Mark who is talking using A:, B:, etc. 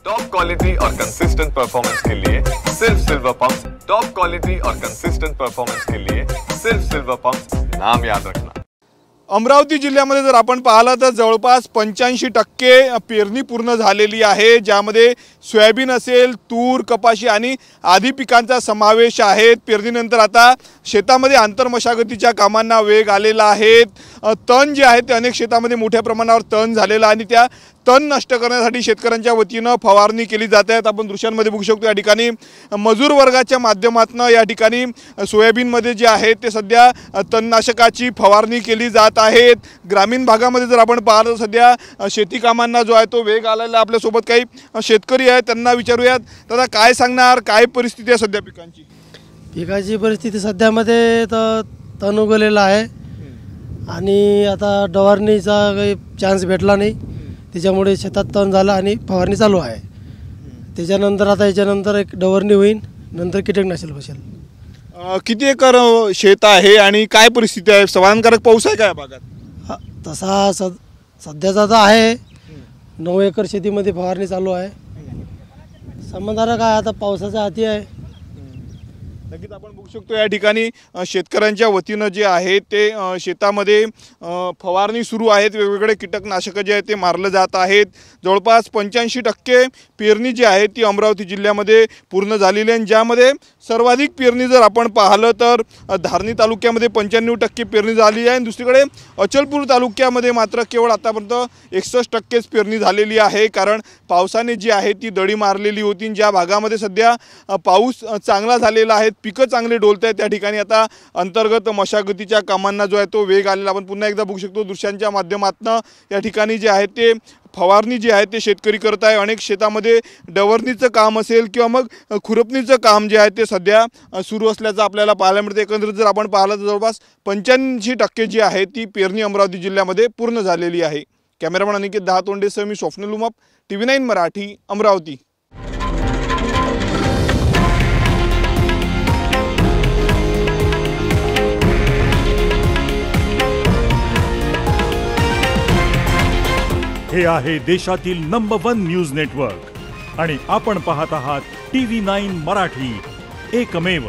A: Top quality और consistent performance के लिए सिर्फ सिल्वर पंप्स। टॉप क्वालिटी और कंसिस्टेंट परफॉर्मेंस के लिए सिर्फ सिल्वर पंप्स, नाम याद रखना।
B: अमरावती जिल्ह्यामध्ये जर आपण पाहिलं तर जवळपास 85% पेरणी पूर्ण झालेली आहे, ज्यामध्ये सोयाबीन असेल, तूर, कपाशी आणि आदी पिकांचा समावेश आहे। पेरणीनंतर आता शेतामध्ये आंतरमशागतीच्या कामांना वेग आलेला आहे। तण जे आहे ते अनेक शेतामध्ये मोठ्या प्रमाणावर तण झालेला आणि त्या तण नष्ट करण्यासाठी शेतकऱ्यांच्या वतीने फवारणी केली जाते आहे। आपण दृश्यांमध्ये बघू शकतो या ठिकाणी मजूर वर्गाच्या माध्यमातून या ठिकाणी सोयाबीनमध्ये जे आहे ते सध्या तणनाशकाची फवारणी केली जात आहे। ग्रामीण भागामध्ये जर आपण पाहिलं तर सध्या शेती कामांना जो आहे तो वेग आलेला। आपल्या सोबत काही शेतकरी आहेत, त्यांना विचारूयात, दादा काय सांगणार, काय परिस्थिती आहे सध्या पिकांची?
C: पिकाची परिस्थिती सध्यामध्ये तर तण उगवलेला आहे आणि आता डवारणीचा काही चान्स भेटला नाही, त्याच्यामुळे शेतात तण झालं आणि फवारणी चालू आहे। त्याच्यानंतर आता याच्यानंतर एक डवारणी होईल, नंतर कीटकनाशक बसेल।
B: किती एकर शेत आहे आणि काय परिस्थिती आहे? समाधानकारक पाऊस आहे का या भागात?
C: तसा सध्याचा तर आहे 9 एकर शेतीमध्ये फवारणी चालू आहे। समाधानकारक आहे, आता पावसाच्या हाती आहे।
B: नक्कीच आपण बघू शकतो या ठिकाणी शेतकऱ्यांच्या वतीने जे आहे ते शेतामध्ये फवारणी सुरू आहेत। वेगवेगळे कीटकनाशक जे आहेत ते मारले जात आहेत। जवळपास 85% पेरणी जी आहे ती अमरावती जिल्ह्यामध्ये पूर्ण झालेली आहे, ज्यामध्ये सर्वाधिक पेरणी जर आपण पाहिलं तर धारणी तालुक्यामध्ये 95% पेरणी झाली आहे। दुसरीकडे अचलपूर तालुक्यामध्ये मात्र केवळ आतापर्यंत 61%च पेरणी झालेली आहे, कारण पावसाने जी आहे ती दडी मारलेली होती। ज्या भागामध्ये सध्या पाऊस चांगला झालेला आहे, पिकं चांगले डोलत आहेत, त्या ठिकाणी आता अंतर्गत मशागतीच्या कामांना जो आहे तो वेग आलेला आपण पुन्हा एकदा बघू शकतो दृश्यांच्या माध्यमातून। या ठिकाणी जे आहे ते फवारणी जी आहे ते शेतकरी करत आहे। अनेक शेतामध्ये डवरणीचं काम असेल किंवा मग खुरपणीचं काम जे आहे ते सध्या सुरू असल्याचं आपल्याला पाहायला मिळते। एकंदरीत जर आपण पाहिलं तर जवळपास 85% जी आहे ती पेरणी अमरावती जिल्ह्यामध्ये पूर्ण झालेली आहे। कॅमेरामन अनिकेत दहातोंडेसह मी स्वप्नील उमाप, TV9 मराठी, अमरावती।
D: हे आहे देशातील नंबर 1 न्यूज नेटवर्क आणि आपण पाहत आहात TV9 मराठी, एकमेव।